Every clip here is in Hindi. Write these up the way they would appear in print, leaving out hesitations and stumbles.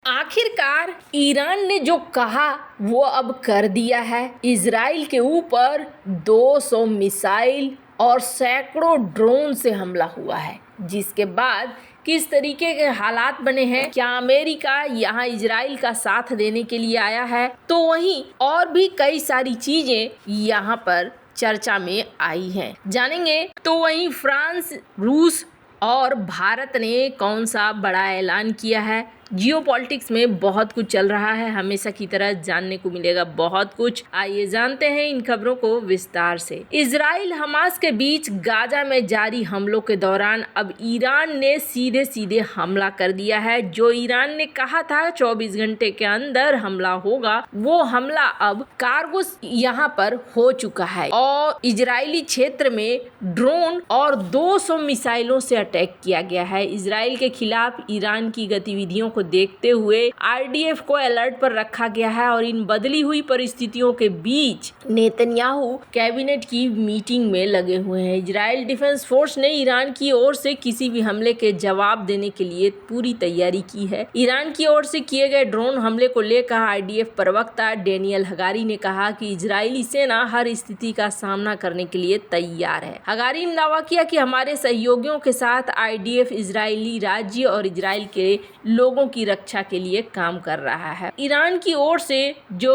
आखिरकार ईरान ने जो कहा वो अब कर दिया है। इजराइल के ऊपर 200 मिसाइल और सैकड़ों ड्रोन से हमला हुआ है, जिसके बाद किस तरीके के हालात बने हैं। क्या अमेरिका यहाँ इजराइल का साथ देने के लिए आया है? तो वहीं और भी कई सारी चीजें यहाँ पर चर्चा में आई हैं, जानेंगे। तो वहीं फ्रांस, रूस और भारत ने कौन सा बड़ा ऐलान किया है। जियोपॉलिटिक्स में बहुत कुछ चल रहा है, हमेशा की तरह जानने को मिलेगा बहुत कुछ। आइए जानते हैं इन खबरों को विस्तार से। इजराइल हमास के बीच गाजा में जारी हमलों के दौरान अब ईरान ने सीधे सीधे हमला कर दिया है। जो ईरान ने कहा था 24 घंटे के अंदर हमला होगा, वो हमला अब कार्गो यहाँ पर हो चुका है और इजरायली क्षेत्र में ड्रोन और 200 मिसाइलों से अटैक किया गया है। इजराइल के खिलाफ ईरान की गतिविधियों को देखते हुए आरडीएफ को अलर्ट पर रखा गया है और इन बदली हुई परिस्थितियों के बीच नेतन्याहू कैबिनेट की मीटिंग में लगे हुए हैं। इजराइल डिफेंस फोर्स ने ईरान की ओर से किसी भी हमले के जवाब देने के लिए पूरी तैयारी की है। ईरान की ओर से किए गए ड्रोन हमले को लेकर आरडीएफ प्रवक्ता डेनियल हगारी ने कहा कि इजरायली सेना हर स्थिति का सामना करने के लिए तैयार है। हगारी ने दावा किया कि हमारे सहयोगियों के साथ आईडीएफ इजरायली राज्य और इजराइल के लोगों की रक्षा के लिए काम कर रहा है। ईरान की ओर से जो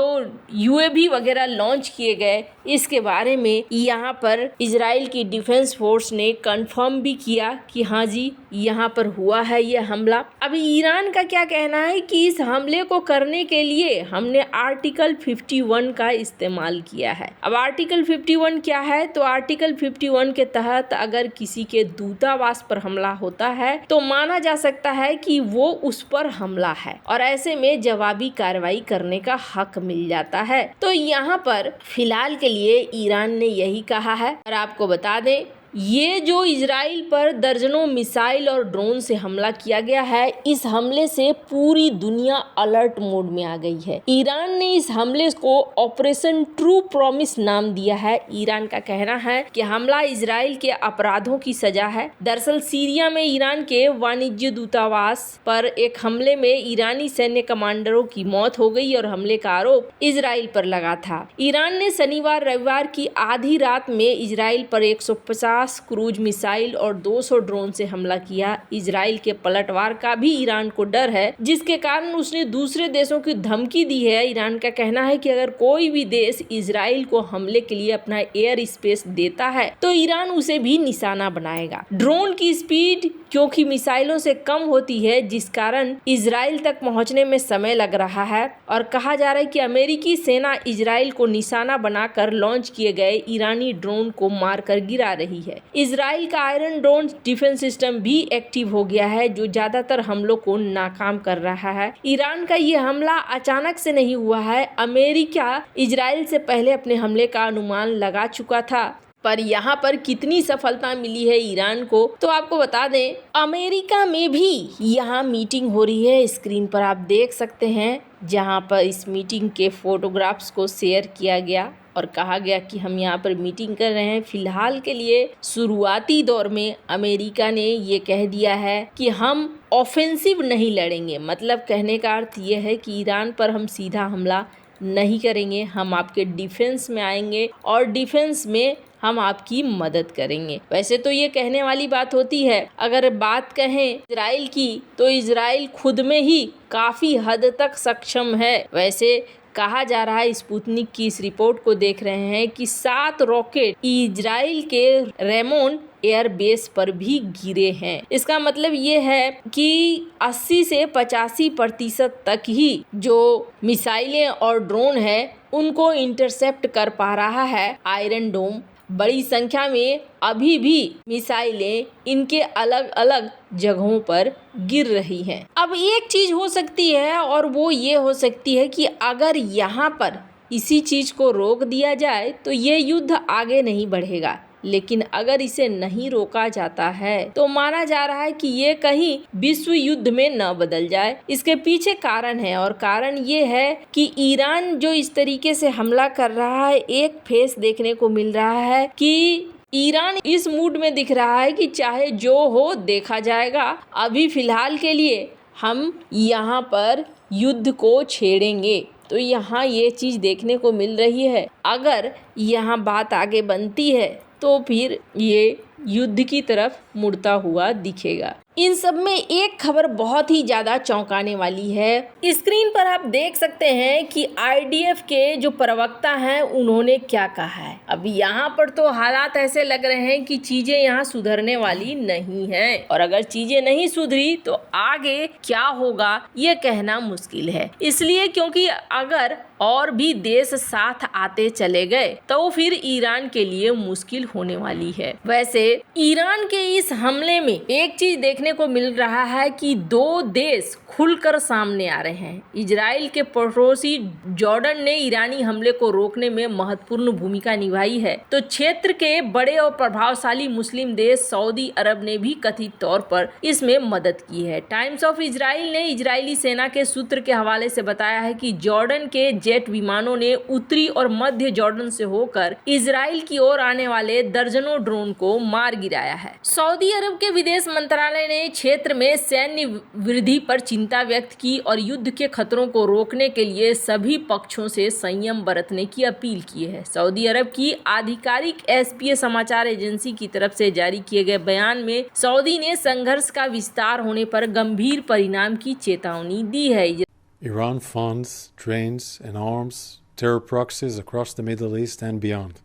यूएवी वगैरह लॉन्च किए गए, इसके बारे में यहाँ पर इजराइल की डिफेंस फोर्स ने कंफर्म भी किया कि हाँ जी, यहाँ पर हुआ है ये हमला। अभी ईरान का क्या कहना है कि इस हमले को करने के लिए हमने आर्टिकल 51 का इस्तेमाल किया है। अब आर्टिकल 51 क्या है? तो आर्टिकल 51 के तहत अगर किसी के दूतावास पर हमला होता है तो माना जा सकता है कि वो उस पर हमला है और ऐसे में जवाबी कार्रवाई करने का हक मिल जाता है। तो यहाँ पर फिलहाल के लिए ईरान ने यही कहा है। और आपको बता दें, ये जो इजराइल पर दर्जनों मिसाइल और ड्रोन से हमला किया गया है, इस हमले से पूरी दुनिया अलर्ट मोड में आ गई है। ईरान ने इस हमले को ऑपरेशन ट्रू प्रॉमिस नाम दिया है। ईरान का कहना है कि हमला इजराइल के अपराधों की सजा है। दरअसल सीरिया में ईरान के वाणिज्य दूतावास पर एक हमले में ईरानी सैन्य कमांडरों की मौत हो गई और हमले का आरोप इजराइल पर लगा था। ईरान ने शनिवार रविवार की आधी रात में इजराइल पर 150 क्रूज मिसाइल और 200 ड्रोन से हमला किया। इजराइल के पलटवार का भी ईरान को डर है, जिसके कारण उसने दूसरे देशों की धमकी दी है। ईरान का कहना है कि अगर कोई भी देश इजराइल को हमले के लिए अपना एयर स्पेस देता है तो ईरान उसे भी निशाना बनाएगा। ड्रोन की स्पीड क्योंकि मिसाइलों से कम होती है, जिस कारण इजराइल तक पहुंचने में समय लग रहा है और कहा जा रहा है कि अमेरिकी सेना इजराइल को निशाना बनाकर लॉन्च किए गए ईरानी ड्रोन को मारकर गिरा रही है। इजराइल का आयरन डोम डिफेंस सिस्टम भी एक्टिव हो गया है, जो ज्यादातर हमलों को नाकाम कर रहा है। ईरान का ये हमला अचानक से नहीं हुआ है। अमेरिका इजराइल से पहले अपने हमले का अनुमान लगा चुका था, पर यहाँ पर कितनी सफलता मिली है ईरान को, तो आपको बता दें, अमेरिका में भी यहाँ मीटिंग हो रही है। स्क्रीन पर आप देख सकते हैं, जहाँ पर इस मीटिंग के फोटोग्राफ्स को शेयर किया गया और कहा गया कि हम यहाँ पर मीटिंग कर रहे हैं। फिलहाल के लिए शुरुआती दौर में अमेरिका ने ये कह दिया है कि हम ऑफेंसिव नहीं लड़ेंगे। मतलब कहने का अर्थ ये है कि ईरान पर हम सीधा हमला नहीं करेंगे, हम आपके डिफेंस में आएंगे और डिफेंस में हम आपकी मदद करेंगे। वैसे तो ये कहने वाली बात होती है। अगर बात कहें इजराइल की, तो इजराइल खुद में ही काफ़ी हद तक सक्षम है। वैसे कहा जा रहा है, स्पुतनिक की इस रिपोर्ट को देख रहे हैं कि 7 रॉकेट इजराइल के रेमोन एयर बेस पर भी गिरे हैं। इसका मतलब ये है कि 80 से 85% तक ही जो मिसाइलें और ड्रोन है उनको इंटरसेप्ट कर पा रहा है आयरन डोम। बड़ी संख्या में अभी भी मिसाइलें इनके अलग अलग जगहों पर गिर रही हैं। अब एक चीज हो सकती है और वो ये हो सकती है कि अगर यहाँ पर इसी चीज को रोक दिया जाए तो ये युद्ध आगे नहीं बढ़ेगा, लेकिन अगर इसे नहीं रोका जाता है तो माना जा रहा है कि ये कहीं विश्व युद्ध में न बदल जाए। इसके पीछे कारण है और कारण ये है कि ईरान जो इस तरीके से हमला कर रहा है, एक फेस देखने को मिल रहा है कि ईरान इस मूड में दिख रहा है कि चाहे जो हो देखा जाएगा। अभी फिलहाल के लिए हम यहाँ पर युद्ध को छेड़ेंगे। तो यहाँ ये चीज़ देखने को मिल रही है। अगर यहाँ बात आगे बनती है तो फिर ये युद्ध की तरफ मुड़ता हुआ दिखेगा। इन सब में एक खबर बहुत ही ज़्यादा चौंकाने वाली है। स्क्रीन पर आप देख सकते हैं कि आईडीएफ के जो प्रवक्ता हैं उन्होंने क्या कहा है। अब यहाँ पर तो हालात ऐसे लग रहे हैं कि चीज़ें यहाँ सुधरने वाली नहीं हैं, और अगर चीज़ें नहीं सुधरी तो आगे क्या होगा ये कहना मुश्किल है। इसलिए क्योंकि अगर और भी देश साथ आते चले गए तो फिर ईरान के लिए मुश्किल होने वाली है। वैसे ईरान के इस हमले में एक चीज देखने को मिल रहा है कि दो देश खुलकर सामने आ रहे हैं। इजराइल के पड़ोसी जॉर्डन ने ईरानी हमले को रोकने में महत्वपूर्ण भूमिका निभाई है, तो क्षेत्र के बड़े और प्रभावशाली मुस्लिम देश सऊदी अरब ने भी कथित तौर पर इसमें मदद की है। टाइम्स ऑफ इजराइल ने इजरायली सेना के सूत्र के हवाले से बताया है कि जॉर्डन के जेट विमानों ने उत्तरी और मध्य जॉर्डन से होकर इजराइल की ओर आने वाले दर्जनों ड्रोन को मार गिराया है। सऊदी अरब के विदेश मंत्रालय ने क्षेत्र में सैन्य वृद्धि पर चिंता व्यक्त की और युद्ध के खतरों को रोकने के लिए सभी पक्षों से संयम बरतने की अपील की है। सऊदी अरब की आधिकारिक एसपीए समाचार एजेंसी की तरफ से जारी किए गए बयान में सऊदी ने संघर्ष का विस्तार होने पर गंभीर परिणाम की चेतावनी दी है। Iran funds, trains, and arms terror proxies across the Middle East and beyond.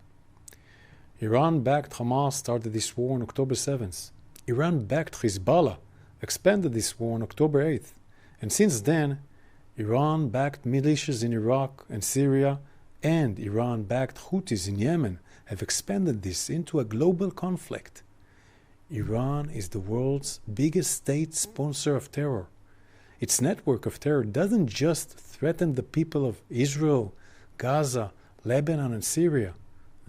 Iran-backed Hamas started this war on October 7th. Iran-backed Hezbollah expanded this war on October 8th. And since then, Iran-backed militias in Iraq and Syria and Iran-backed Houthis in Yemen have expanded this into a global conflict. Iran is the world's biggest state sponsor of terror. Its network of terror doesn't just threaten the people of Israel, Gaza, Lebanon, and Syria.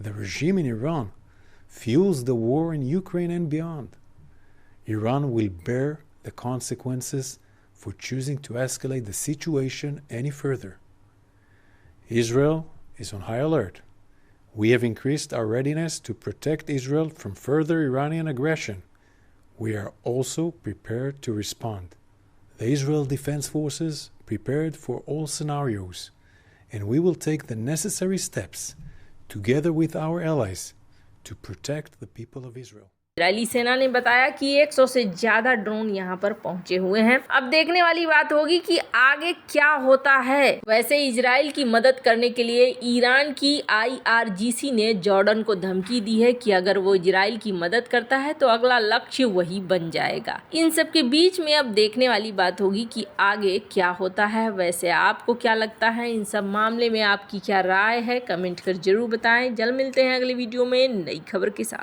The regime in Iran fuels the war in Ukraine and beyond. Iran will bear the consequences for choosing to escalate the situation any further. Israel is on high alert. We have increased our readiness to protect Israel from further Iranian aggression. We are also prepared to respond. The Israel Defense Forces prepared for all scenarios, and we will take the necessary steps together with our allies to protect the people of Israel. Israeli सेना ने बताया कि 100 से ज़्यादा ड्रोन यहाँ पर पहुंचे हुए हैं। अब देखने वाली बात होगी कि आगे क्या होता है। वैसे इजराइल की मदद करने के लिए ईरान की IRGC ने जॉर्डन को धमकी दी है कि अगर वो इजराइल की मदद करता है तो अगला लक्ष्य वही बन जाएगा। इन सब के बीच में अब देखने वाली बात होगी कि आगे क्या होता है। वैसे आपको क्या लगता है, इन सब मामले में आपकी क्या राय है, कमेंट कर जरूर बताएं। जल्द मिलते हैं अगली वीडियो में नई खबर के साथ।